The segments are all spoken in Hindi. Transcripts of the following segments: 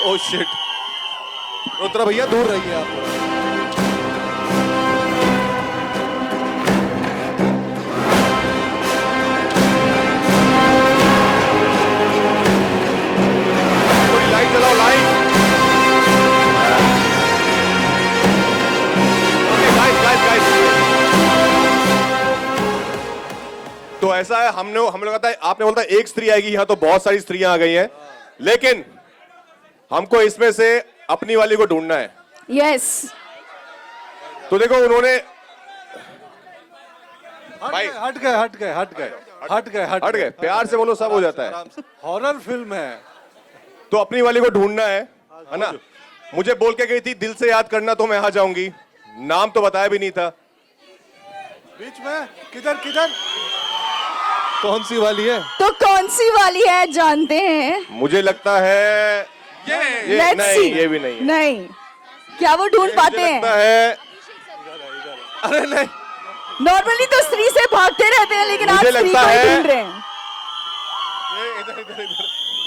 ओह शिट, रुद्रा भैया दूर रहिए आप। कोई लाइट जलाओ, light. Okay guys guys guys, तो ऐसा है, हम लोग कहता है, आपने बोलता है एक स्त्री आएगी, यहां तो बहुत सारी स्त्रियां आ गई हैं, लेकिन हमको इसमें से अपनी वाली को ढूंढना है। यस। तो देखो उन्होंने हट गए। प्यार से बोलो, सब हो जाता है। हॉरर फिल्म है तो अपनी वाली को ढूंढना है ना। मुझे बोल के गई थी दिल से याद करना तो मैं आ जाऊंगी, नाम तो बताया भी नहीं था। बीच में किधर कौन सी वाली है? तो कौन सी वाली है जानते हैं? मुझे लगता है ये Let's नहीं, see. ये भी नहीं है। नहीं, क्या वो ढूंढ पाते मुझे हैं? लगता है, अरे नहीं, नॉर्मली तो स्त्री से भागते रहते हैं, लेकिन आज मुझे स्त्री लगता को ही है- ढूंढ रहे हैं।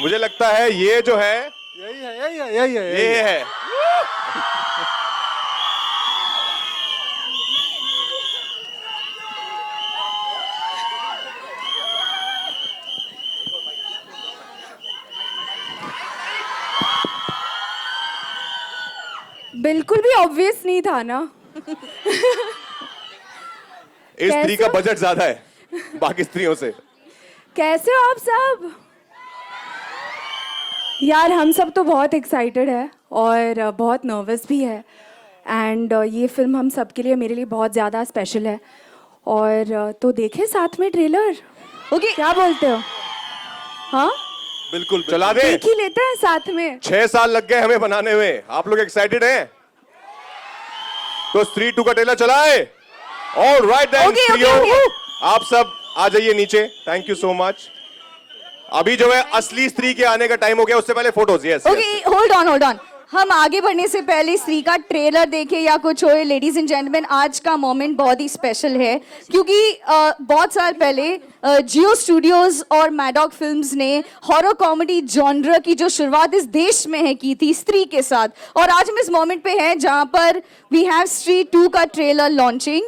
मुझे लगता है ये जो है यही है। ये है। बिल्कुल भी ऑब्वियस नहीं था ना। इस स्त्री का कैसे? बजट ज्यादा है बाकी स्त्रियों से। कैसे हो आप सब? यार हम सब तो बहुत एक्साइटेड है और बहुत नर्वस भी है, एंड ये फिल्म हम सब के लिए, मेरे लिए बहुत ज़्यादा स्पेशल है। और तो देखें साथ में ट्रेलर। ओके, क्या बोलते हो? हाँ, बिल्कुल चला दे। देख ही लेते हैं साथ में। 6 साल लग गए हमें बनाने में, आप लोग एक्साइटेड हैं? तो स्त्री 2 का ट्रेलर चलाए। ऑलराइट देन Okay, okay, स्त्रियों, okay. आप सब आ जाइए नीचे। Thank you so much. अभी जो है असली स्त्री के आने का टाइम हो गया, उससे पहले photos. Yes okay, hold on. हम आगे बढ़ने से पहले स्त्री का ट्रेलर देखे या कुछ हो, लेडीज एंड जेंटलमैन, आज का मोमेंट बहुत ही स्पेशल है, क्योंकि बहुत साल पहले जियो स्टूडियोज और मैडॉक फिल्म्स ने हॉरर कॉमेडी जॉनर की जो शुरुआत इस देश में है की थी स्त्री के साथ, और आज हम इस मोमेंट पे हैं जहां पर वी हैव स्त्री 2 का ट्रेलर लॉन्चिंग।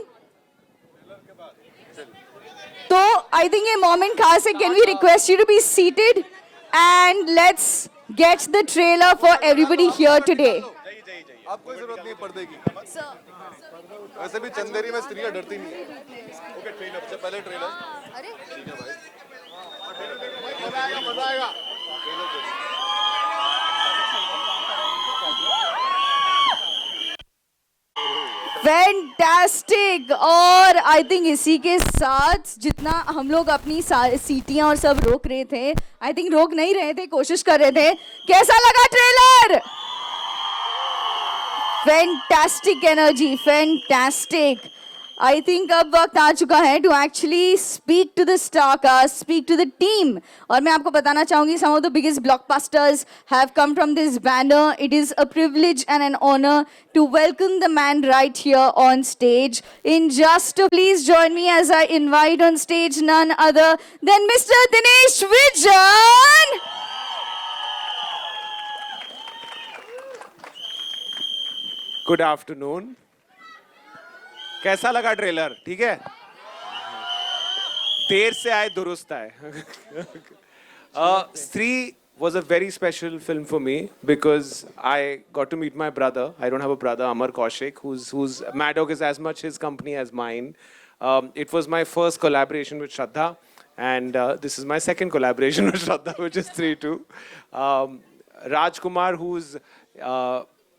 तो आई थिंक ये मोमेंट खास है। Can we request you to be seated and let's get the trailer for everybody here today. आपको जरूरत नहीं पर्दे की। वैसे भी चंदेरी में स्त्रियां डरती नहीं है। ओके, ट्रेलर से पहले ट्रेलर। अरे ठीक है भाई, मजा आएगा। फैंटास्टिक। और आई थिंक इसी के साथ जितना हम लोग अपनी सीटियां और सब रोक रहे थे, आई थिंक रोक नहीं रहे थे, कोशिश कर रहे थे। कैसा लगा trailer? Fantastic energy, fantastic. I think अब वक्त आ चुका है to actually speak to the star cast, speak to the team. और मैं आपको बताना चाहूंगी, some of the biggest blockbusters have come from this banner. It is a privilege and an honour to welcome the man right here on stage. In just please join me as I invite on stage none other than Mr. Dinesh Vijan. Good afternoon. कैसा लगा ट्रेलर? ठीक है, देर से आए दुरुस्त आए। स्त्री was a very special film for me because I got to meet my brother. I don't have a brother, Amar Kaushik, who's Maddock is as much his company as mine. It was my first collaboration with Shraddha, and this is my second collaboration with Shraddha, which is 3-2. Rajkumar, who's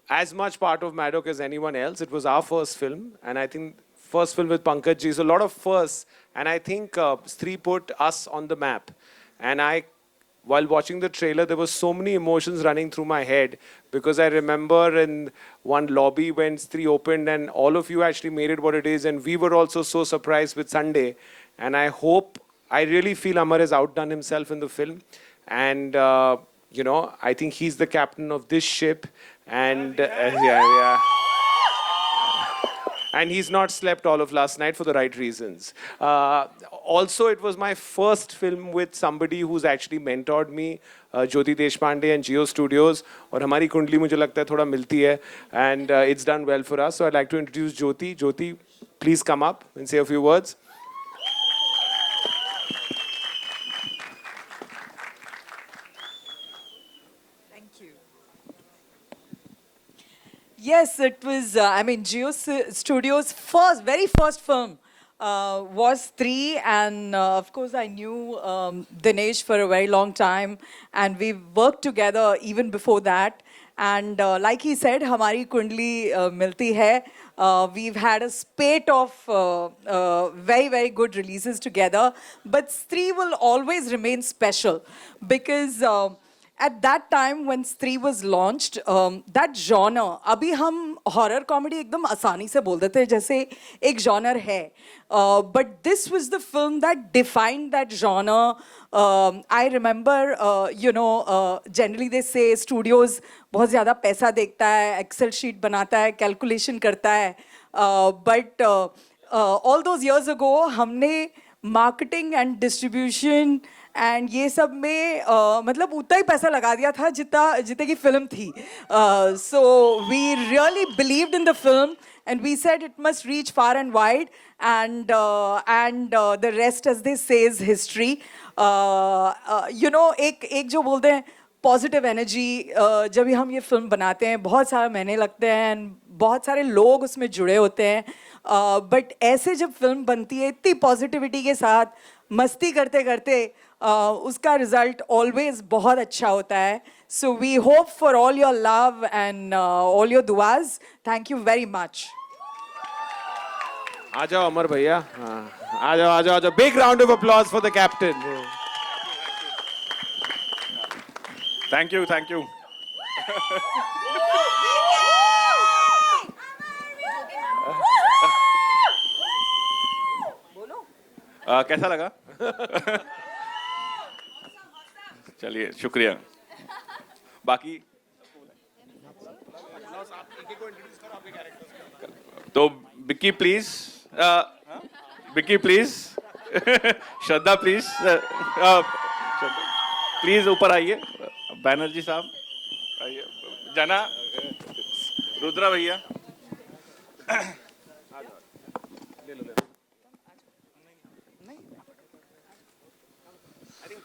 as much part of Maddock as anyone else. It was our first film, and I think first film with Pankaj ji. So a lot of firsts, and I think Stree put us on the map. And while watching the trailer, there were so many emotions running through my head, because I remember in one lobby when Stree opened and all of you actually made it what it is, and we were also so surprised with Sunday. And I really feel Amar has outdone himself in the film, and I think he's the captain of this ship, and yeah. and he's not slept all of last night for the right reasons. Also, it was my first film with somebody who's actually mentored me, Jyoti Deshpande and Jio Studios. और हमारी कुंडली मुझे लगता है थोड़ा मिलती है, and it's done well for us. So I'd like to introduce Jyoti. Jyoti, please come up and say a few words. Thank you. Yes, it was, I mean, Studios' very first film was Three, and of course, I knew Dinesh for a very long time, and we worked together even before that. And like he said, Hamari Kundli Milti Hai. We've had a spate of very, very good releases together, but Stree will always remain special because. At that time when Stree was launched, that genre, अभी हम horror comedy एकदम आसानी से बोल देते हैं जैसे एक genre है. But this was the film that defined that genre. I remember, generally they say studios बहुत ज़्यादा पैसा देखता है, Excel sheet बनाता है, calculation करता है. But all those years ago, हमने marketing and distribution एंड ये सब में मतलब उतना ही पैसा लगा दिया था जितने की फिल्म थी. So we really believed in the film and we said it must reach far and wide and the rest as they say is history. एक जो बोलते हैं पॉजिटिव एनर्जी, जब भी हम ये फिल्म बनाते हैं बहुत सारे महीने लगते हैं एंड बहुत सारे लोग उसमें जुड़े होते हैं, बट ऐसे जब फिल्म बनती है इतनी पॉजिटिविटी के साथ मस्ती करते करते उसका रिजल्ट ऑलवेज बहुत अच्छा होता है. So we hope for all your love and all your दुआज. Thank you very much. आ जाओ अमर भैया, आ जाओ. Big round of applause for the captain. Thank you. कैसा लगा? चलिए, शुक्रिया. बाकी तो Vicky please, Shraddha please, please ऊपर आइए. बैनर्जी साहब आइए. जना, रुद्रा भैया.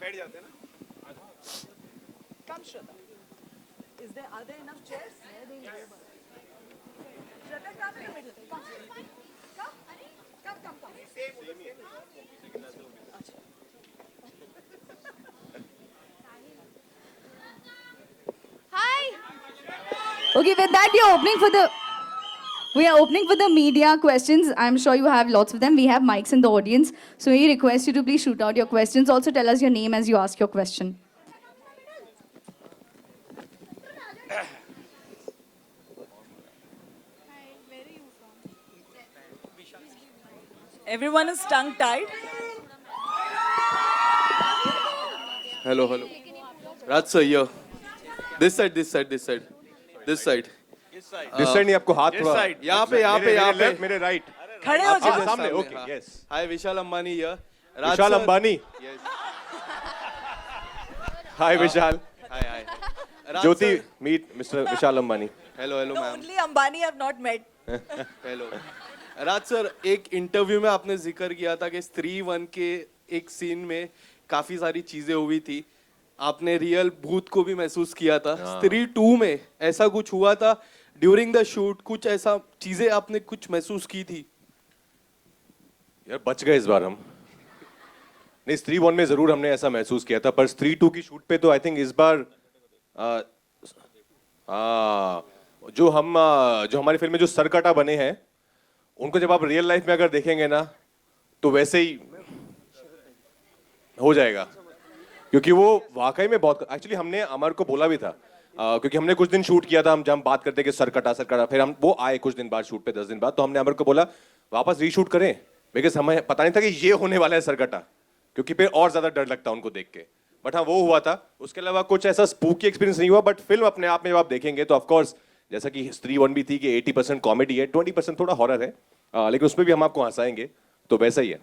बैठ जाते हैं ना. Come, Shraddha. Are there enough chairs? Shraddha, come in the middle. Come. Hi. Okay, with that we are opening for the media questions. I'm sure you have lots of them. We have mics in the audience, so we request you to please shoot out your questions. Also tell us your name as you ask your question. Everyone is tongue-tied. Hello. Raj sir, here. This side. This side नहीं, आपको हाथ This थोड़ा side. यहाँ पे. मेरे राइट. खड़े हो जाओ. सामने. Okay, yes. Hi, Vishal Ambani here. Vishal Ambani. Yes. Hi Vishal. Hi. Raj Jyoti, sir. Meet mister Vishal Ambani. Hello, No, ma'am. only Ambani have not met. Hello. Raj sir, एक इंटरव्यू में आपने जिक्र किया था कि स्त्री 1 के एक सीन में काफी सारी चीजें हुई थी. आपने रियल भूत को भी महसूस किया था. स्त्री 2 में ऐसा कुछ हुआ था ड्यूरिंग द शूट? कुछ ऐसा चीजें आपने कुछ महसूस की थी? यार बच गए इस बार हम. नहीं, स्त्री 1 में जरूर हमने ऐसा महसूस किया था, पर स्त्री 2 की शूट पे तो आई थिंक इस बार जो हमारी फिल्म में जो सरकटा बने हैं उनको जब आप रियल लाइफ में अगर देखेंगे ना तो वैसे ही हो जाएगा, क्योंकि वो वाकई में बहुत. एक्चुअली हमने अमर को बोला भी था, क्योंकि हमने कुछ दिन शूट किया था, हम बात करते कि सरकटा, फिर हम वो आए कुछ दिन बाद शूट पे, 10 दिन बाद, तो हमने अमर को बोला वापस रीशूट करें, बिकॉज हमें पता नहीं था कि ये होने वाला है सरकटा, क्योंकि फिर और ज्यादा डर लगता उनको देख के. बट हाँ, वो हुआ था. उसके अलावा कुछ ऐसा स्पूकी एक्सपीरियंस नहीं हुआ. बट फिल्म अपने आप में जब आप देखेंगे तो ऑफकोर्स जैसा कि स्त्री 1 भी थी कि 80% कॉमेडी है, 20% थोड़ा हॉरर है. लेकिन उसमें भी हम आपको हंसाएंगे, तो वैसा ही है।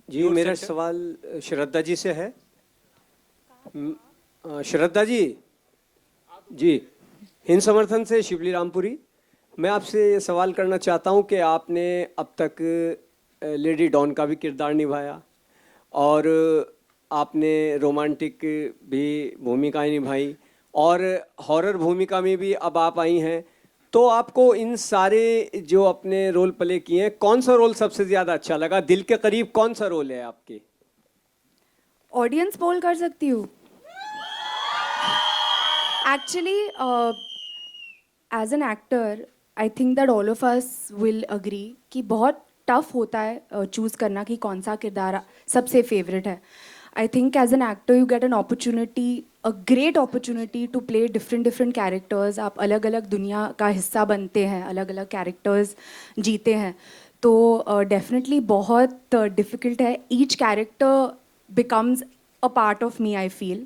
जी मेरा सवाल श्रद्धा जी से है। श्रद्धा जी, जी हिंद समर्थन से शिवली रामपुरी। मैं आपसे ये सवाल करना चाहता हूँ कि आपने अब तक लेडी डॉन का भी किरदार निभाया और आपने रोमांटिक भी भूमिकाएं निभाई और हॉरर भूमिका में भी अब आप आई हैं, तो आपको इन सारे जो अपने रोल प्ले किए हैं, कौन सा रोल सबसे ज़्यादा अच्छा लगा? दिल के करीब कौन सा रोल है आपके? ऑडियंस पोल कर सकती हूँ? Actually as an actor I think that all of us will agree कि बहुत टफ होता है चूज़ करना कि कौन सा किरदार सबसे फेवरेट है. I think as an actor you get an opportunity, a great opportunity to play different characters. आप अलग अलग दुनिया का हिस्सा बनते हैं, अलग अलग कैरेक्टर्स जीते हैं, तो डेफिनेटली बहुत डिफ़िकल्ट है. Each character becomes a part of me I feel.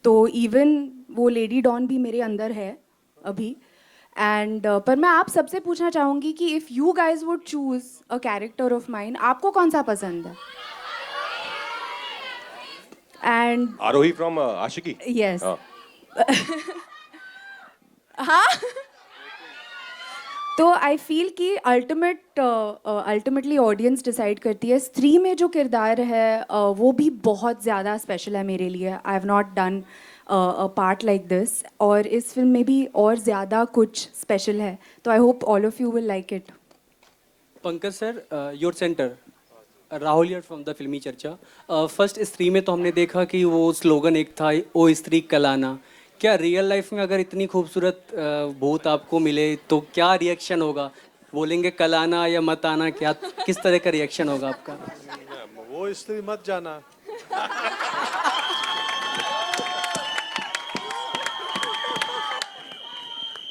तो इवन वो लेडी डॉन भी मेरे अंदर है अभी. एंड पर मैं आप सबसे पूछना चाहूँगी कि if you guys would choose a character of mine, आपको कौन सा पसंद है? And Aarohi from Aashiqui. Yes, हाँ। हाँ. तो आई फील कि अल्टीमेटली ऑडियंस डिसाइड करती है. स्त्री में जो किरदार है वो भी बहुत ज़्यादा स्पेशल है मेरे लिए. I have not done a part like this, और इस फिल्म में भी और ज़्यादा कुछ स्पेशल है. तो I hope all of you will like it. Pankaj sir, your centre Rahul यार फ्रॉम द फिल्मी चर्चा. फर्स्ट स्त्री में तो हमने देखा कि वो स्लोगन एक था, ओ स्त्री कलाना. क्या रियल लाइफ में अगर इतनी खूबसूरत भूत आपको मिले तो क्या रिएक्शन होगा? बोलेंगे कलाना या मत आना? क्या किस तरह का रिएक्शन होगा आपका? वो स्त्री मत जाना.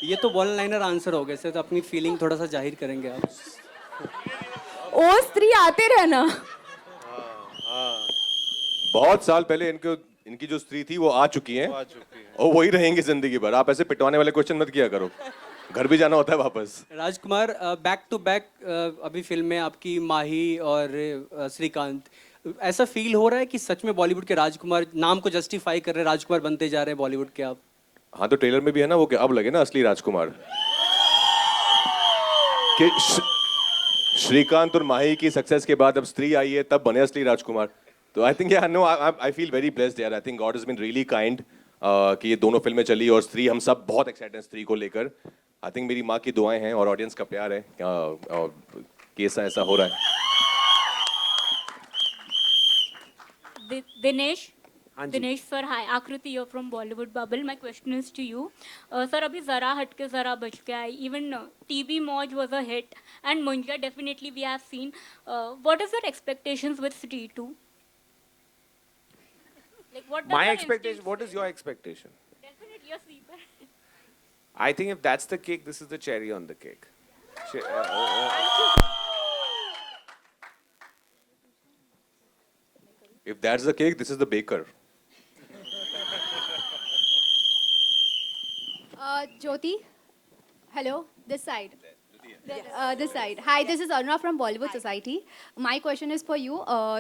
ये तो वन लाइनर आंसर हो गया सर, तो अपनी फीलिंग थोड़ा सा जाहिर करेंगे आप. ओ स्त्री आते रहना. बहुत साल पहले इनकी जो स्त्री थी वो आ चुकी हैं और वही रहेंगी जिंदगी भर. आप ऐसे पिटवाने वाले क्वेश्चन मत किया करो, घर भी जाना होता है वापस. राजकुमार, बैक टू बैक अभी फिल्म में आपकी माही और श्रीकांत, ऐसा फील हो रहा है कि सच में बॉलीवुड के राजकुमार नाम को जस्टिफाई कर रहे हैं, राजकुमार बनते जा रहे हैं बॉलीवुड के आप? हाँ, तो ट्रेलर में भी है ना वो कि अब लगे ना असली राजकुमार कि श्रीकांत और माही की सक्सेस के बाद अब स्त्री आई है, तब बने असली राजकुमार. तो I think no, I feel very blessed यार. I think God has been really kind कि ये दोनों फिल्में चली और स्त्री, हम सब बहुत एक्साइटेड हैं स्त्री को लेकर. आई थिंक मेरी माँ की दुआएं हैं और ऑडियंस का प्यार है कि ऐसा हो रहा है. दिनेश, हाँ जी. दिनेश सर, हाय. आकृति you're from Bollywood Bubble. My question is to you. Sir, अभी जरा हटके जरा बच के आई. Even TV Moj was a hit, and Munja definitely we have seen. What is your expectations with Stree 2? Like what? My expectation, what is your expectation? Definitely a sleeper. I think if that's the cake, this is the cherry on the cake. If that's the cake, this is the baker. Jyoti, hello, this side. This side. Hi, this is Aruna from Bollywood Society. My question is for you.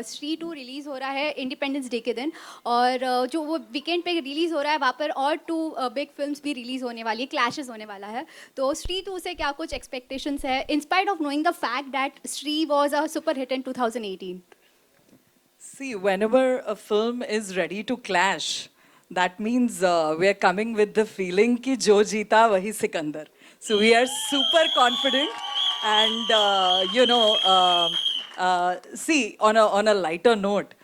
Stree 2 release हो रहा है इंडिपेंडेंस डे के दिन, और जो वो वीकेंड पे रिलीज हो रहा है, वहाँ पर और 2 बिग फिल्म्स भी रिलीज होने वाली है, क्लैशेस होने वाला है. तो Stree 2 से क्या कुछ एक्सपेक्टेशंस है, in spite of knowing the fact that Stree was a super hit in 2018? See, whenever a film is ready to clash, that means we are coming with the feeling कि जो जीता वही Sikandar. So we are super confident, and see, on a lighter note,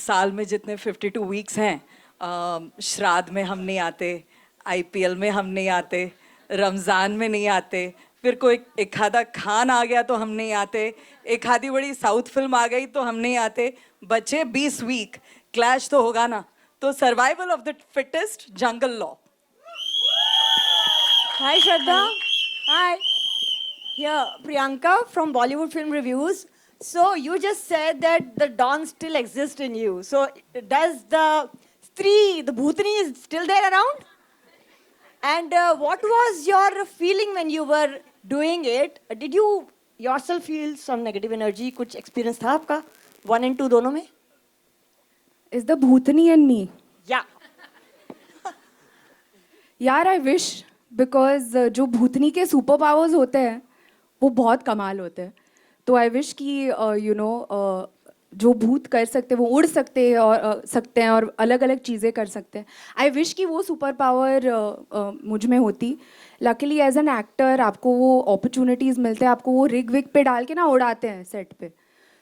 साल में जितने 52 weeks हैं, श्राद्ध में हम नहीं आते, IPL में हम नहीं आते, रमज़ान में नहीं आते, फिर कोई एक आधा खान आ गया तो हम नहीं आते, एक आधी बड़ी साउथ फिल्म आ गई तो हम नहीं आते. बचे 20 वीक, क्लैश तो होगा ना. तो survival of the fittest, jungle law. Hi Shraddha. Hi. Here Priyanka from Bollywood Film Reviews. So you just said that the Don still exists in you. So does the Stree, the Bhutani, is still there around? And what was your feeling when you were doing it, did you yourself feel some negative energy? कुछ experience था आपका 1 and 2 दोनों में? Is the Bhutani in me? Yeah. यार आई विश बिकॉज जो भूतनी के सुपर पावर्स होते हैं वो बहुत कमाल होते हैं. तो आई विश कि यू नो जो भूत कर सकते हैं वो उड़ सकते हैं और अलग अलग चीज़ें कर सकते हैं. आई विश कि वो सुपर पावर मुझ में होती. लकीली एज एन एक्टर आपको वो अपॉर्चुनिटीज़ मिलते हैं, आपको वो रिग विग पे डाल के ना उड़ाते हैं सेट पे,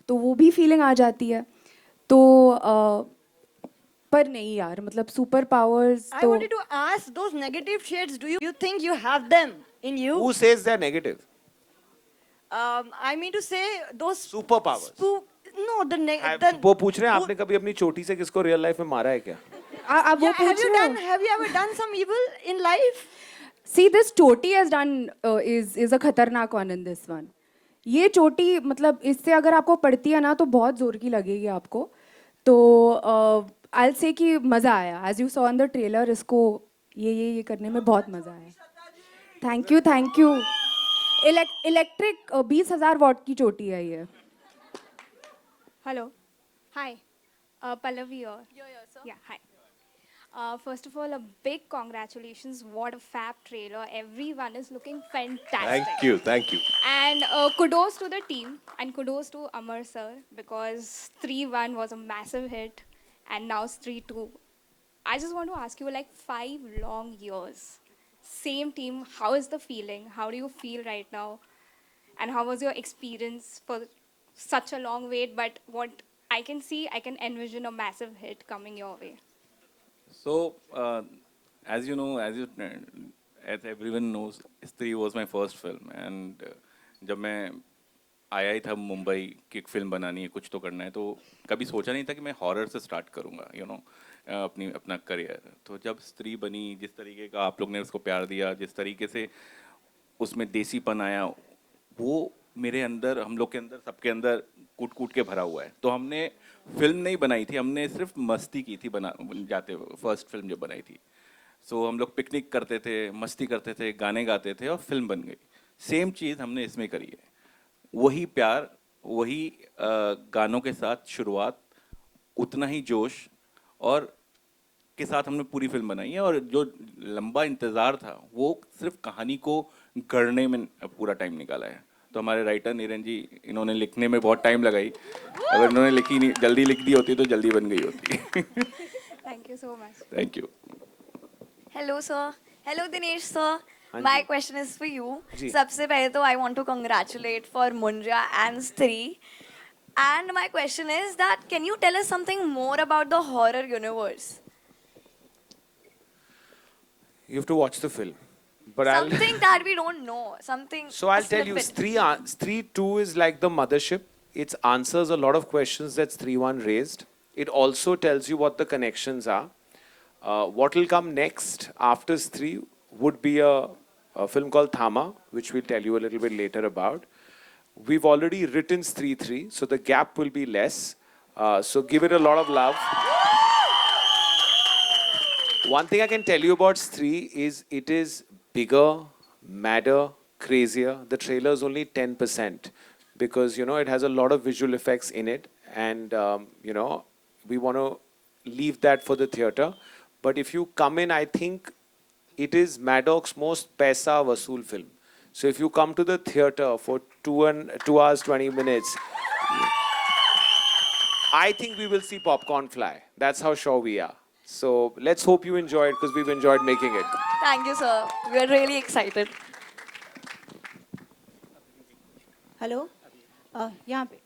तो वो भी फीलिंग आ जाती है. तो पर नहीं यार, मतलब सुपर पावर्स I तो wanted to ask those negative shades. Do you think you have them in you? Who says they're negative? I mean to say those Superpowers. No, वो पूछ रहे हैं आपने कभी अपनी चोटी से किसको रियल लाइफ में मारा है क्या? आप वो Yeah, पूछ रहे हो. have you ever done some evil in life? See, this choti has done is a खतरनाक one in this one. ये चोटी मतलब इससे अगर आपको पड़ती है ना तो बहुत जोर की लगेगी आपको. तो I'll say कि मज़ा आया. As you saw in the trailer, इसको ये करने में बहुत मज़ा आया. Thank you. इलेक्ट्रिक 20,000 वॉट की चोटी है ये. Hello. Hi. Pallavi here. Yeah, hi. First of all, a big congratulations. What a fab trailer. Everyone is looking fantastic. Thank you. And kudos to the team and kudos to Amar sir because 3-1 was a massive hit and now it's 3-2. I just want to ask you, like 5 long years, same team, how is the feeling? How do you feel right now? And how was your experience for such a long wait? But what I can see, I can envision a massive hit coming your way. So, as you know, as everyone knows, Stree was my first film, and जब मैं आया ही था मुंबई की एक फिल्म बनानी है, कुछ तो करना है, तो कभी सोचा नहीं था कि मैं हॉरर से स्टार्ट करूँगा, अपना करियर. तो जब स्त्री बनी, जिस तरीके का आप लोग ने उसको प्यार दिया, जिस तरीके से उसमें देसीपन आया, वो मेरे अंदर, हम लोग के अंदर, सबके अंदर कूट कूट के भरा हुआ है. तो हमने फिल्म नहीं बनाई थी, हमने सिर्फ मस्ती की थी जाते फर्स्ट फिल्म जब बनाई थी. सो हम लोग पिकनिक करते थे, मस्ती करते थे, गाने गाते थे और फिल्म बन गई. सेम चीज़ हमने इसमें करी है. वही प्यार, वही गानों के साथ शुरुआत, उतना ही जोश और के साथ हमने पूरी फिल्म बनाई है. और जो लंबा इंतज़ार था वो सिर्फ कहानी को गढ़ने में पूरा टाइम निकाला है. तो हमारे राइटर नीरन जी, इन्होंने लिखने में बहुत टाइम लगाई. अगर इन्होंने जल्दी लिख दी होती तो जल्दी बन गई होती. Thank you so much. Thank you. Hello sir. Hello Dinesh sir. My question is for you. जी. सबसे पहले तो I want to congratulate for Munja and Stree. And my question is that can you tell us something more about the horror universe? You have to watch the film. But Something that we don't know. Something. So I'll a tell you, snippet. Stree 2 is like the mothership. It answers a lot of questions that Stree 1 raised. It also tells you what the connections are. What will come next after Stree would be a film called Thama, which we'll tell you a little bit later about. We've already written Stree 3, so the gap will be less. So give it a lot of love. One thing I can tell you about Stree is it is bigger, madder, crazier. The trailer is only 10% because, it has a lot of visual effects in it. And, we want to leave that for the theater. But if you come in, I think it is Maddox's most paisa vasool film. So if you come to the theater for 2 hours, 20 minutes, I think we will see popcorn fly. That's how sure we are. So let's hope you enjoy it because we've enjoyed making it. Thank you sir. We are really excited. Hello यहाँ पे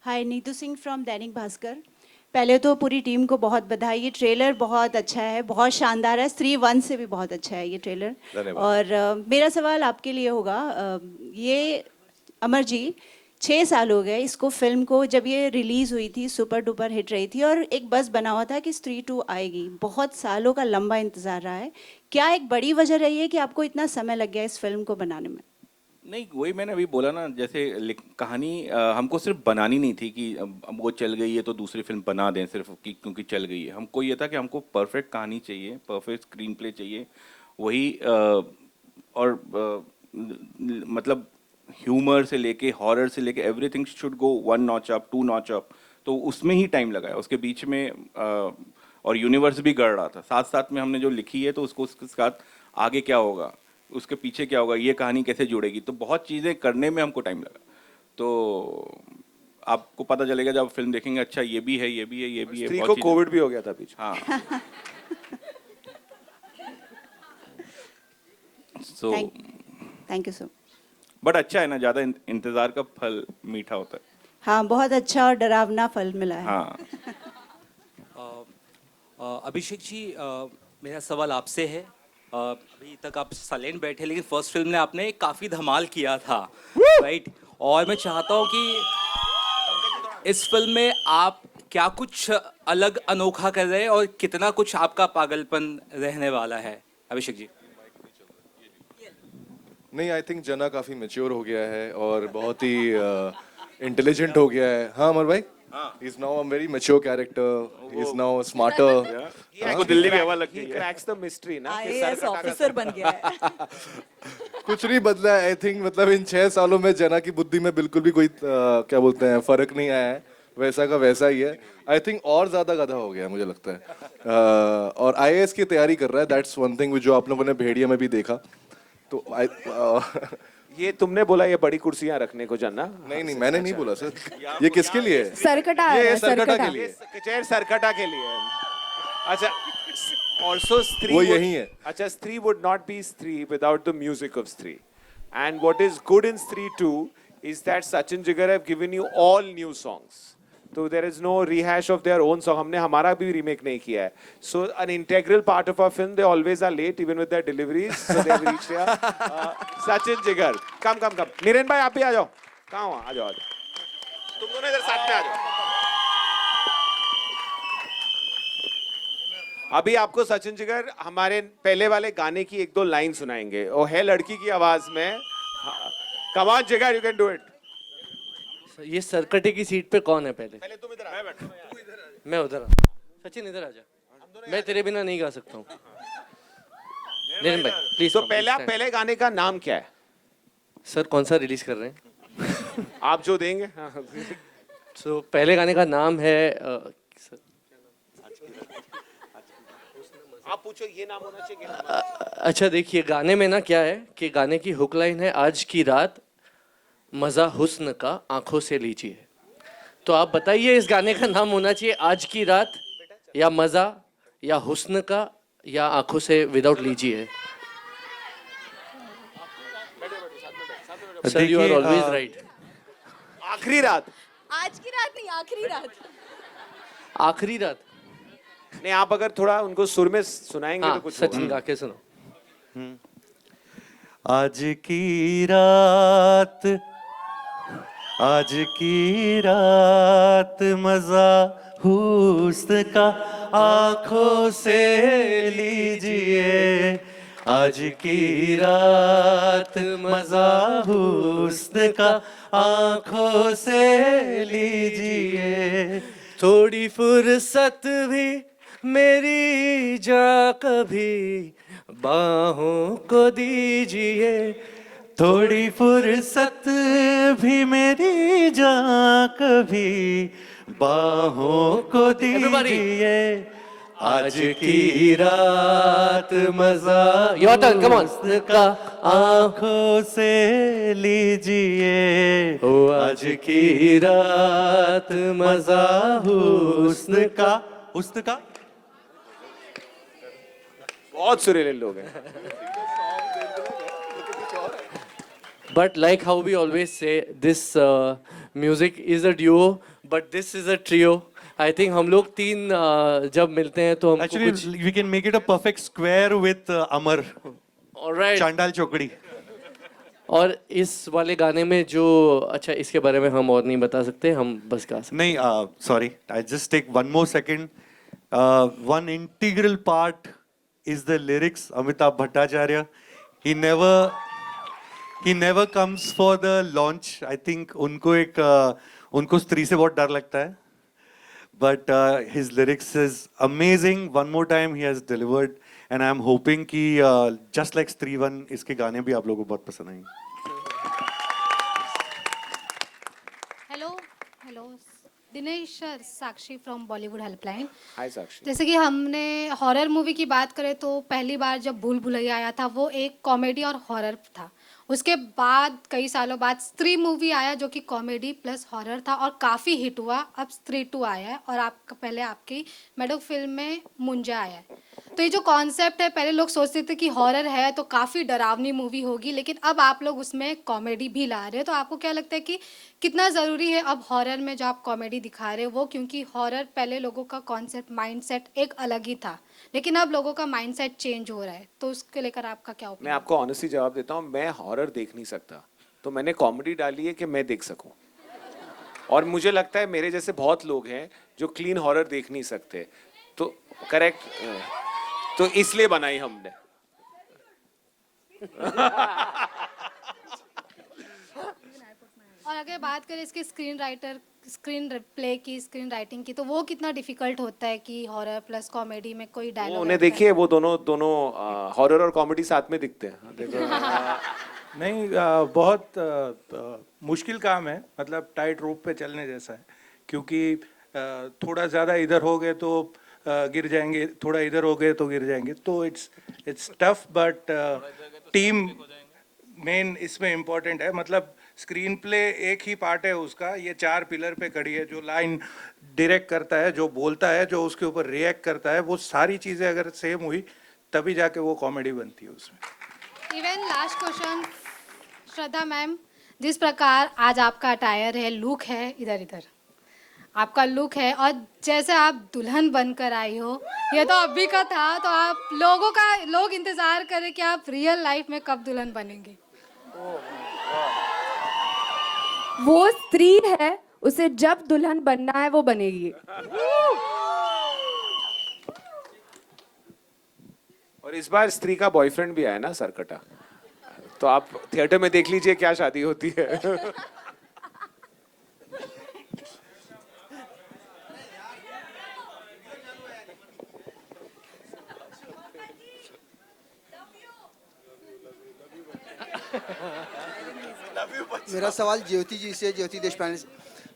हाय नीतू सिंह फ्रॉम दैनिक भास्कर. पहले तो पूरी टीम को बहुत बधाई. ये ट्रेलर बहुत अच्छा है, बहुत शानदार है. स्त्री 1 से भी बहुत अच्छा है ये ट्रेलर. और मेरा सवाल आपके लिए होगा, ये अमर जी 6 साल हो गए इसको, फिल्म को. जब ये रिलीज़ हुई थी सुपर डुपर हिट रही थी और एक बस बना हुआ था कि स्त्री 2 आएगी. बहुत सालों का लंबा इंतज़ार रहा है. क्या एक बड़ी वजह रही है कि आपको इतना समय लग गया इस फिल्म को बनाने में? नहीं, वही मैंने अभी बोला ना, जैसे कहानी हमको सिर्फ बनानी नहीं थी कि अब वो चल गई है तो दूसरी फिल्म बना दें सिर्फ कि क्योंकि चल गई है. हमको ये था कि हमको परफेक्ट कहानी चाहिए, परफेक्ट स्क्रीन प्ले चाहिए. वही और मतलब ह्यूमर से लेके हॉरर से लेके everything should go 1 notch up 2 notch up, तो उसमें ही टाइम लगा है उसके बीच में। और यूनिवर्स भी गढ़ रहा था साथ साथ में, हमने जो लिखी है तो उसको उसके साथ आगे क्या होगा, उसके पीछे क्या होगा, ये कहानी कैसे जुड़ेगी, तो बहुत चीज़ें करने में हमको टाइम लगा। तो आपको पता चलेगा जब फिल्म देखेंगे, अच्छा ये भी है, ये भी है, ये भी है। स्त्री बहुत को चीज़ें- कोविड भी हो गया था बीच। हाँ। So thank you so. But अच्छा है ना, ज़्यादा इंतज़ार का फल मीठा होता है। हाँ, बहुत अच्छा और डरावना फल मिला है। हाँ। अभिषेक जी, मेरा सवाल आपसे है। अभी तक आप साइलेंट बैठे, लेकिन फर्स्ट फिल्म में आपने काफ़ी धमाल किया था, राइट? और मैं चाहता हूँ कि इस फिल्म में आप क्या कुछ अलग अनोखा कर रहे हैं और कितना कुछ आपका पागलपन रहने वाला है, अभिषेक जी? नहीं, आई थिंक जना काफी मैच्योर हो गया है और बहुत ही इंटेलिजेंट हो गया है। हाँ अमर भाई, he is now a very mature character, he is now smarter. इसको दिल्ली की हवा लगती He है। cracks the mystery ना। कि IAS सर का ऑफिसर बन गया है। कुछ नहीं बदला है आई थिंक, मतलब इन 6 सालों में जना की बुद्धि में बिल्कुल भी कोई क्या बोलते हैं फर्क नहीं आया है, वैसा का वैसा ही है। आई थिंक और ज्यादा गधा हो गया मुझे लगता है। और आईएएस की तैयारी कर रहा है, दैट्स वन थिंग जो आप लोगों ने भेड़िया में भी देखा। तो ये तुमने बोला ये बड़ी कुर्सियां रखने को, जानना? नहीं नहीं, मैंने नहीं बोला सर। ये किसके लिए है? सरकटा आ रहा ये है, सरकटा सरकटा। के लिए। चेयर सरकटा के लिए है। अच्छा, also स्त्री वो would- यही है। अच्छा, स्त्री would not be स्त्री without the music of स्त्री. And what is good in स्त्री 2 is that Sachin Jigar have given you all new songs. So there is no rehash of their own song. हमने हमारा भी remake नहीं किया है. So an integral part of our film, they always are late even with their deliveries. So they have reached here. Sachin Jigar, come. Niren भाई आप भी आ जाओ. कहाँ हो? आ जाओ. तुम दोनों इधर साथ में आ जाओ. अभी आपको सचिन जिगर हमारे पहले वाले गाने की 1-2 लाइन सुनाएंगे, वो है लड़की की आवाज में। कमान जिगर, यू कैन डू इट। ये सरकटे की सीट पे कौन है पहले? पहले तुम इधर आ। मैं उधर। सचिन इधर आ जा, मैं तेरे बिना नहीं गा सकता हूँ। नीरन भाई प्लीज। तो पहले गाने का नाम क्या है? सर कौन सा रिलीज कर रहे हैं? आप जो देंगे। तो पहले गाने का नाम है आप पूछो, ये नाम होना चाहिए। अच्छा देखिए, गाने में ना क्या है कि गाने की हुक लाइन है, आज की रात मजा हुस्न का आंखों से लीजिए। तो आप बताइए इस गाने का नाम होना चाहिए आज की रात, या मजा, या हुस्न का, या आंखों से विदाउट लीजिए। Sir you are always right. आखिरी रात। आज की रात नहीं, आखिरी रात। आखिरी रात नहीं, आप अगर थोड़ा उनको सुर में सुनाएंगे हाँ, तो कुछ सचिन होगा। गा के सुनो। आज की रात, आज की रात मजा हुस्न का आंखों से लीजिए। आज की रात मजा हुस्न का आंखों से लीजिए। थोड़ी फुर्सत भी मेरी जा कभी बाहों को दीजिए। थोड़ी फुर्सत भी मेरी जान कभी बाहों को दीजिए। आज की रात मजा Your turn, come on. हुस्न का आंखों से लीजिए। आज की रात मजा हुस्न का, हुस्न का। बहुत सुरीले लोग हैं। But like how we always say, this music is a duo, but this is a trio. I think हम लोग तीन जब मिलते हैं तो हमको Actually, कुछ we can make it a perfect square with Amar. Alright. चांडाल चौकड़ी। और इस वाले गाने में जो अच्छा, इसके बारे में हम और नहीं बता सकते, हम बस गा सकते। नहीं, sorry, I just take one more second. One integral part is the lyrics. Amitabh Bhattacharya, he never comes for the launch. I think उनको स्त्री से बहुत डर लगता है, but his lyrics is amazing. One more time he has delivered, and I'm hoping कि just like Stree 1 इसके गाने भी आप लोगों को बहुत पसंद आएंगे. Hello Dinesh Sakshi from Bollywood helpline. Hi Sakshi. जैसे कि हमने हॉरर मूवी की बात करें तो पहली बार जब भूल भुलैया आया था वो एक कॉमेडी और हॉरर था. उसके बाद कई सालों बाद स्त्री मूवी आया जो कि कॉमेडी प्लस हॉरर था और काफ़ी हिट हुआ. अब स्त्री 2 आया है और आपका पहले आपकी मैडोक फिल्म में मुंजा आया है. तो ये जो कॉन्सेप्ट है, पहले लोग सोचते थे कि हॉरर है तो काफ़ी डरावनी मूवी होगी, लेकिन अब आप लोग उसमें कॉमेडी भी ला रहे हो. तो आपको क्या लगता है कि कितना ज़रूरी है अब हॉरर में जो आप कॉमेडी दिखा रहे हो वो, क्योंकि हॉरर पहले लोगों का कॉन्सेप्ट माइंडसेट एक अलग ही था, लेकिन अब लोगों का माइंडसेट चेंज हो रहा है. तो उसके लेकर आपका क्या मैं ओपिनियन? आपको ऑनेस्टली जवाब देता हूँ, मैं हॉरर देख नहीं सकता, तो मैंने कॉमेडी डाली है कि मैं देख सकूं. और मुझे लगता है मेरे जैसे बहुत लोग हैं जो क्लीन हॉरर देख नहीं सकते. तो करेक्ट, तो इसलिए बनाई हमने. और अगर बात करें इसके स्क्रीन प्ले की, स्क्रीन राइटिंग की, तो वो कितना डिफिकल्ट होता है कि हॉरर प्लस कॉमेडी में कोई वो डायलॉग उन्हें देखिए, वो दोनों हॉरर और कॉमेडी साथ में दिखते हैं. देखो. नहीं, बहुत मुश्किल काम है, मतलब टाइट रोप पे चलने जैसा है, क्योंकि थोड़ा ज़्यादा इधर हो गए तो गिर जाएंगे, थोड़ा इधर हो गए तो गिर जाएंगे. तो it's tough, but team main इसमें इम्पोर्टेंट है. मतलब स्क्रीन प्ले एक ही पार्ट है उसका, ये 4 पिलर पे खड़ी है. जो लाइन डायरेक्ट करता है, जो बोलता है, जो उसके ऊपर रिएक्ट करता है, वो सारी चीज़ें अगर सेम हुई तभी जाके वो कॉमेडी बनती है उसमें. इवन लास्ट क्वेश्चन श्रद्धा मैम, जिस प्रकार आज आपका अटायर है, लुक है, इधर इधर आपका लुक है, और जैसे आप दुल्हन बनकर आई हो, ये तो अभी का था, तो आप लोग इंतजार करें कि आप रियल लाइफ में कब दुल्हन बनेंगे. वो स्त्री है, उसे जब दुल्हन बनना है वो बनेगी. और इस बार स्त्री का बॉयफ्रेंड भी आया ना, सरकटा. तो आप थिएटर में देख लीजिए क्या शादी होती है. मेरा सवाल ज्योति जी से, ज्योति देशपांडे से.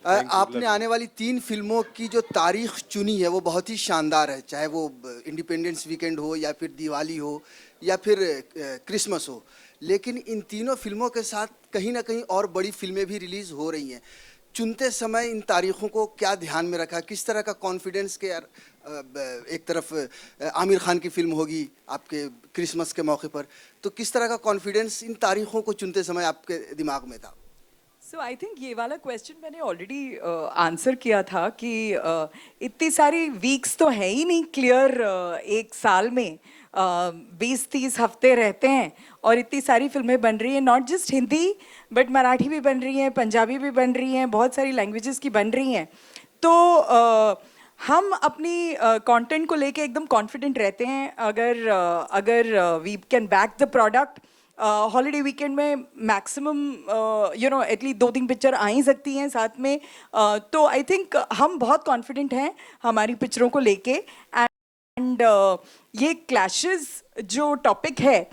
आपने आने वाली 3 फिल्मों की जो तारीख चुनी है वो बहुत ही शानदार है, चाहे वो इंडिपेंडेंस वीकेंड हो या फिर दिवाली हो या फिर क्रिसमस हो. लेकिन इन तीनों फिल्मों के साथ कहीं ना कहीं और बड़ी फिल्में भी रिलीज हो रही हैं. चुनते समय इन तारीखों को क्या ध्यान में रखा, किस तरह का कॉन्फिडेंस के यार, एक तरफ आमिर खान की फिल्म होगी आपके क्रिसमस के मौके पर, तो किस तरह का कॉन्फिडेंस इन तारीखों को चुनते समय आपके दिमाग में था? सो आई थिंक ये वाला क्वेश्चन मैंने ऑलरेडी आंसर किया था कि इतनी सारी वीक्स तो है ही नहीं क्लियर एक साल में. 20-30 हफ्ते रहते हैं और इतनी सारी फिल्में बन रही हैं, not just Hindi but Marathi भी बन रही हैं, पंजाबी भी बन रही हैं, बहुत सारी लैंग्वेजेस की बन रही हैं. तो हम अपनी कंटेंट को लेके एकदम कॉन्फिडेंट रहते हैं. अगर we can back the product, holiday weekend में मैक्सिमम एटलीस्ट 2-3 पिक्चर आ ही सकती हैं साथ में. तो आई थिंक हम बहुत कॉन्फिडेंट हैं हमारी पिक्चरों को लेके. एंड ये क्लैशेस जो टॉपिक है,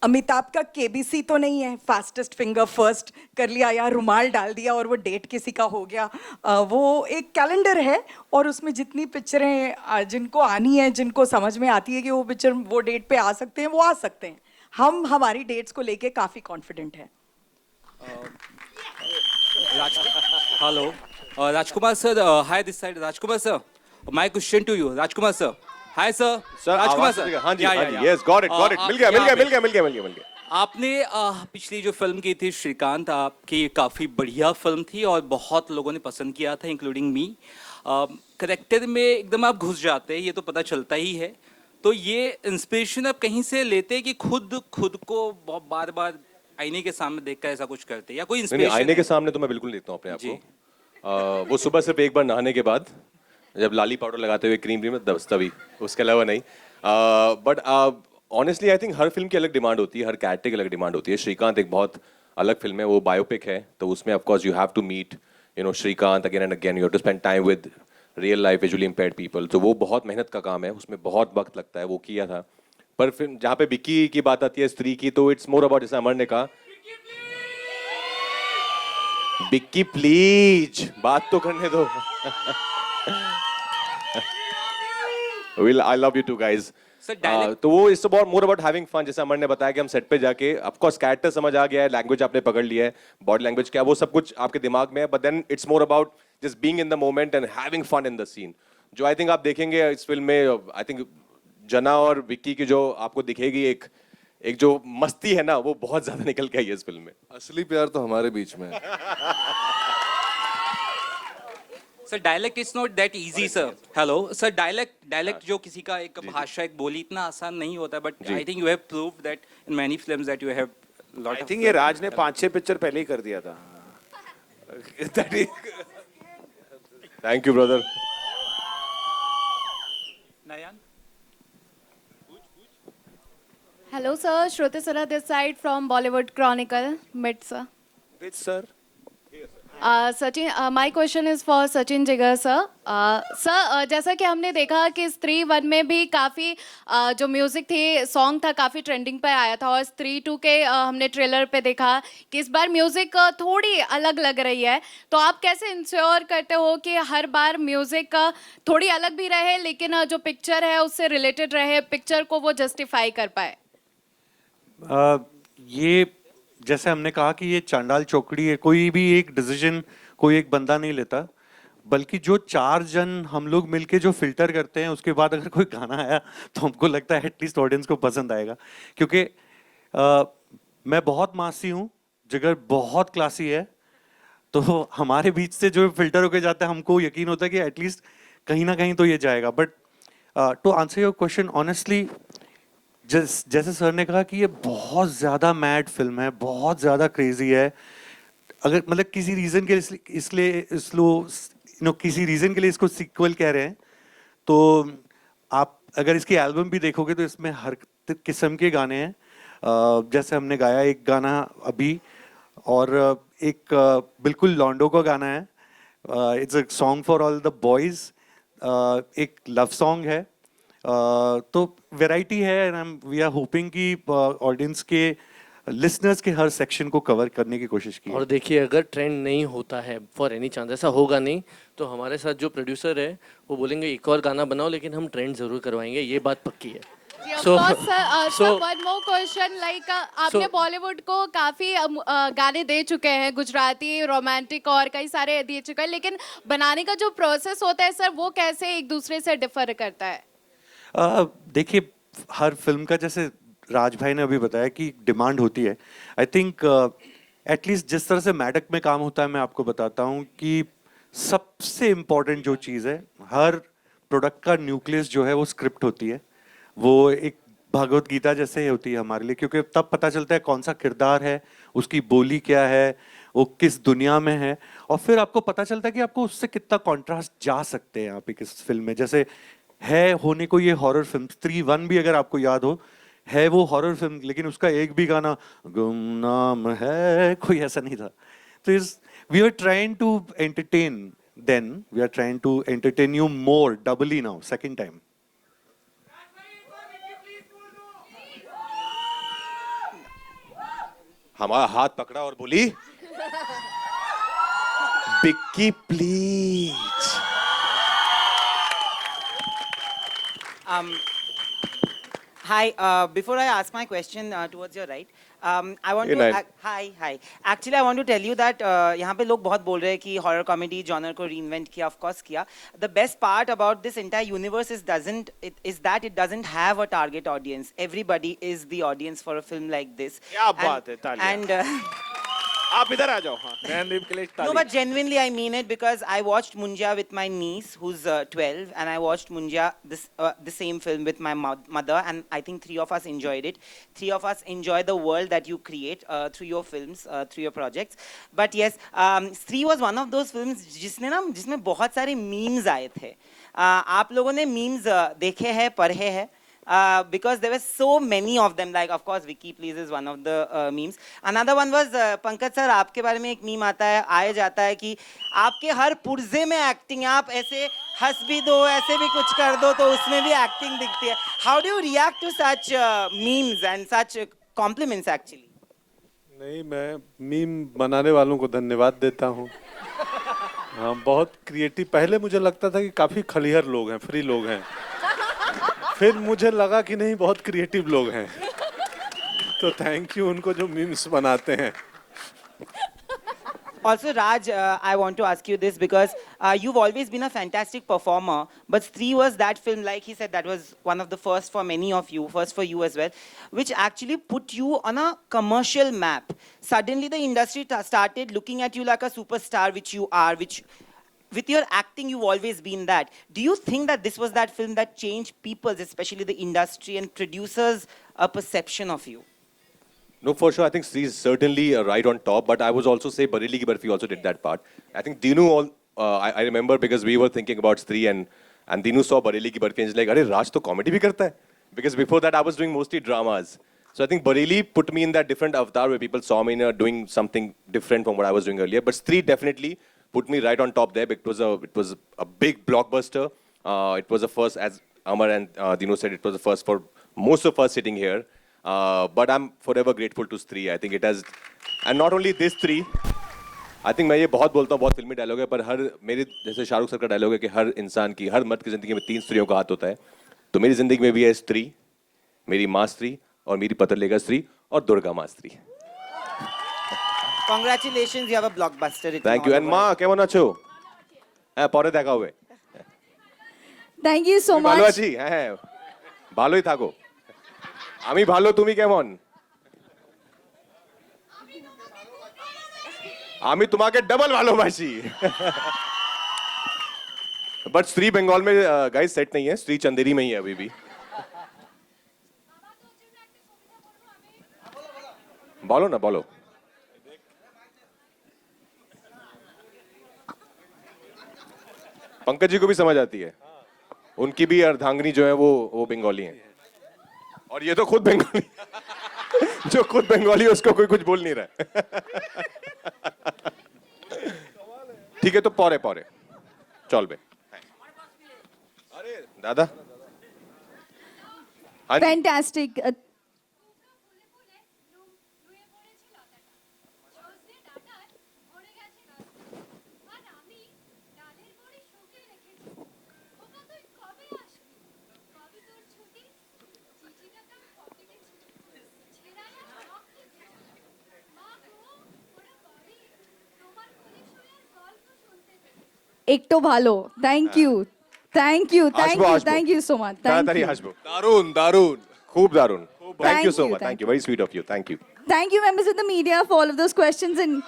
अमिताभ का केबीसी तो नहीं है, फास्टेस्ट फिंगर फर्स्ट कर लिया या रुमाल डाल दिया और वो डेट किसी का हो गया. वो एक कैलेंडर है और उसमें जितनी पिक्चरें जिनको आनी है, जिनको समझ में आती है कि वो पिक्चर वो डेट पे आ सकते हैं, वो आ सकते हैं. हम हमारी डेट्स को लेके काफ़ी कॉन्फिडेंट हैं. Hello Rajkumar sir, hi this side Rajkumar sir. My question to you Rajkumar sir. Hi sir. Sir Rajkumar आवाज सर. से- हाँ जी, यस, गॉट इट, मिल गया. आपने पिछली जो फिल्म की थी श्रीकांत, आपकी काफ़ी बढ़िया फिल्म थी और बहुत लोगों ने पसंद किया था, इंक्लूडिंग मी. करेक्टर में एकदम आप घुस जाते हैं, ये तो पता चलता ही है. तो ये इंस्पिरेशन आप कहीं से लेते हैं कि खुद को बार बार आईने के सामने देखकर ऐसा कुछ करते हैं, या कोई नहीं, इंस्पिरेशन? आईने के सामने तो मैं बिल्कुल नहीं देखता हूँ अपने आप को. वो सुबह सिर्फ एक बार नहाने के बाद, जब लाली पाउडर लगाते हुए क्रीम में तभी, उसके अलावा नहीं. But honestly I think her film की अलग डिमांड होती है, हर कैरेक्टर की अलग डिमांड होती है. श्रीकांत एक बहुत अलग फिल्म है, वो बायोपिक है, तो उसमें of course you have to meet Srikanth again and again. You have to spend time with real life visually impaired people, तो वो बहुत मेहनत का काम है, उसमें बहुत वक्त लगता है, वो किया था। पर फिर जहाँ पे विक्की की बात आती है स्त्री की, तो इट्स मोर अबाउट, जैसे अमर ने कहा, विक्की प्लीज बात तो करने दो। Will I love you too guys. तो वो it's about more about having fun, जैसे अमर ने बताया कि हम सेट पे जाके, ऑफ कोर्स कैरेक्टर समझ आ गया है, लैंग्वेज आपने पकड़ लिया है, बॉडी लैंग्वेज क्या, वो सब कुछ आपके दिमाग में है, but then it's more about just being in the moment and having fun in the scene, जो आई थिंक आप देखेंगे इस फिल्म में। आई थिंक जना और विक्की की जो आपको दिखेगी एक जो मस्ती है ना, वो बहुत ज्यादा निकल के आई है इस फिल्म में। असली प्यार तो हमारे बीच में है। Sir dialect is not that easy sir. Hello sir, dialect जो किसी का एक भाषा, एक बोली इतना आसान नहीं होता, but I think you have proved that in many films that you have lot. I think ये राज ने 5-6 पिक्चर पहले ही कर दिया था। Thank you brother. Hello, sir. Shruti Sara this side from Bollywood Chronicle. Mid, sir. Which sir? Sachin, my question is for Sachin Jigar, sir. Sir, जैसा कि हमने देखा कि स्त्री 1 में भी काफ़ी जो म्यूज़िक थी, सॉन्ग था, काफ़ी ट्रेंडिंग पे आया था, और स्त्री 2 के हमने ट्रेलर पे देखा कि इस बार म्यूज़िक थोड़ी अलग लग रही है। तो आप कैसे इंश्योर करते हो कि हर बार म्यूज़िक थोड़ी अलग भी रहे, लेकिन जो पिक्चर है उससे रिलेटेड रहे, पिक्चर को वो जस्टिफाई कर पाए? ये जैसे हमने कहा कि ये चांडाल चौकड़ी है, कोई भी एक डिसीजन कोई एक बंदा नहीं लेता, बल्कि जो 4 जन हम लोग मिलके जो फिल्टर करते हैं, उसके बाद अगर कोई गाना आया तो हमको लगता है एटलीस्ट ऑडियंस को पसंद आएगा। क्योंकि मैं बहुत मासी हूँ, जिगर बहुत क्लासी है, तो हमारे बीच से जो फिल्टर होके जाता है, हमको यकीन होता है कि एटलीस्ट कहीं ना कहीं तो ये जाएगा। But to answer your question honestly, जैसे सर ने कहा कि ये बहुत ज़्यादा मैड फिल्म है, बहुत ज़्यादा क्रेजी है। अगर मतलब किसी रीज़न के किसी रीज़न के लिए इसको सीक्वल कह रहे हैं, तो आप अगर इसकी एल्बम भी देखोगे तो इसमें हर किस्म के गाने हैं। जैसे हमने गाया एक गाना अभी, और एक बिल्कुल लॉन्डो का गाना है, it's a song for all the boys, एक लव सॉन्ग है। तो वैरायटी है, एंड वी आर होपिंग कि ऑडियंस के, लिसनर्स के हर सेक्शन को कवर करने की कोशिश की। और देखिए, अगर ट्रेंड नहीं होता है, फॉर एनी चांस ऐसा होगा नहीं, तो हमारे साथ जो प्रोड्यूसर है वो बोलेंगे एक और गाना बनाओ, लेकिन हम ट्रेंड जरूर करवाएंगे, ये बात पक्की है। वन मोर क्वेश्चन, लाइक आपने बॉलीवुड को काफी गाने दे चुके हैं, गुजराती, रोमांटिक और कई सारे दे चुके हैं, लेकिन बनाने का जो प्रोसेस होता है सर, वो कैसे एक दूसरे से डिफर करता है? देखिए, हर फिल्म का, जैसे राज भाई ने अभी बताया कि डिमांड होती है। आई थिंक एटलीस्ट जिस तरह से मैडक में काम होता है, मैं आपको बताता हूँ कि सबसे इम्पोर्टेंट जो चीज़ है, हर प्रोडक्ट का न्यूक्लियस जो है वो स्क्रिप्ट होती है। वो एक भगवत गीता जैसे होती है हमारे लिए, क्योंकि तब पता चलता है कौन सा किरदार है, उसकी बोली क्या है, वो किस दुनिया में है, और फिर आपको पता चलता है कि आपको उससे कितना कॉन्ट्रास्ट जा सकते हैं आप एक इस फिल्म में। जैसे है होने को ये हॉरर फिल्म, स्त्री 1 भी अगर आपको याद हो, है वो हॉरर फिल्म, लेकिन उसका एक भी गाना गुमनाम है कोई ऐसा नहीं था। तो we are trying to entertain, then we are trying to entertain you more, doubly now, second time. हमारा हाथ पकड़ा और बोली, Vicky please. Hi, before I ask my question towards your right, I want Hey, to... Nayan. Hi. Actually, I want to tell you that यहाँ पे लोग बहुत बोल रहे हैं कि horror comedy genre को reinvent किया, of course किया. The best part about this entire universe is that it doesn't have a target audience. Everybody is the audience for a film like this. क्या बात है, तालियां। And आप इधर आ जाओ। हाँ, नयनदीप के लिए no, but genuinely I mean it, because I watched Munja with my niece who's 12, and I watched Munja the same film with my mother, and I think 3 of us enjoyed it. 3 of us enjoy the world that you create through your films, through your projects. But yes, Stree was one of those films जिसमें बहुत सारे memes आए थे। आप लोगों ने memes देखे हैं, पढ़े हैं? because there were so many of them. Like, of course, Vicky Please is one of the memes. Another one was Pankaj sir, आपके बारे में एक मीम आता है, आया जाता है कि आपके हर पुर्जे में एक्टिंग है, आप ऐसे हंस भी दो, ऐसे भी कुछ कर दो तो उसमें भी एक्टिंग दिखती है. How do you react to such memes and such compliments actually? नहीं, मैं मीम बनाने वालों को धन्यवाद देता हूँ. हाँ, बहुत क्रिएटिव. पहले मुझे लगता था कि काफी खलिहर लोग हैं, फ्री लोग हैं. फिर मुझे लगा कि नहीं, बहुत क्रिएटिव लोग हैं. तो थैंक यू उनको जो मीम्स बनाते हैं. Also, Raj, I want to ask you this because you've always been a fantastic performer, but Stree was that film, like he said, that was one of the first for many of you, first for you as well, which actually put you on a commercial map. Suddenly, the industry started looking at you like a superstar, which you are, which with your acting, you've always been that. Do you think that this was that film that changed people's, especially the industry and producers, a perception of you? No, for sure. I think Stree is certainly right on top. But I was also say Bareli Ki Barfi also did that part. I think Dinu, I remember because we were thinking about Stree and Dinu saw Bareli Ki Barfi and he's like, "Arey Raj to comedy bhi karta hai." Because before that I was doing mostly dramas. So I think Bareli put me in that different avatar where people saw me doing something different from what I was doing earlier. But Stree definitely put me right on top there. It was a big blockbuster. It was the first, as Amar and Dinu said, it was the first for most of us sitting here. But I'm forever grateful to Stree. I think it has, and not only this Stree. I think मैं ये बहुत बोलता हूँ, बहुत फिल्मी डायलॉग है, पर हर मेरे जैसे शाहरुख सर का डायलॉग है कि हर इंसान की, हर मर्द की जिंदगी में 3 स्त्रियों का हाथ होता है. तो मेरी जिंदगी में भी है स्त्री, मेरी माँ स्त्री और मेरी पतरलेखा स्त्री और दुर्गा माँ स्त्री. Congratulations, you have a blockbuster. Thank you. And মা কেমন আছো? হ্যাঁ, পরে দেখা হবে. Thank you so ভালো much. আছি. হ্যাঁ, ভালোই থাকো. আমি ভালো, তুমি কেমন? আমি তোমাকে ডবল ভালোবাসি. बट स्त्री बंगाल में गाइस सेट नहीं है, स्त्री चंदेरी में ही है अभी भी. बोलो ना, बोलो. पंकज जी को भी समझ आती है. उनकी भी अर्धांगिनी जो है वो बंगाली है. और ये तो खुद बंगाली. जो खुद बंगाली है उसको कोई कुछ बोल नहीं रहा है. ठीक है, तो पौरे पौरे चल बे. अरे दादा. Fantastic. एक तो भालो. Thank you. Thank you. Thank you. Thank you so much. Thank you. दारुण दारुण खूब दारुण. Thank you so much. Thank you. Very sweet of you. Thank you. Thank you, members of the media, for all of those questions and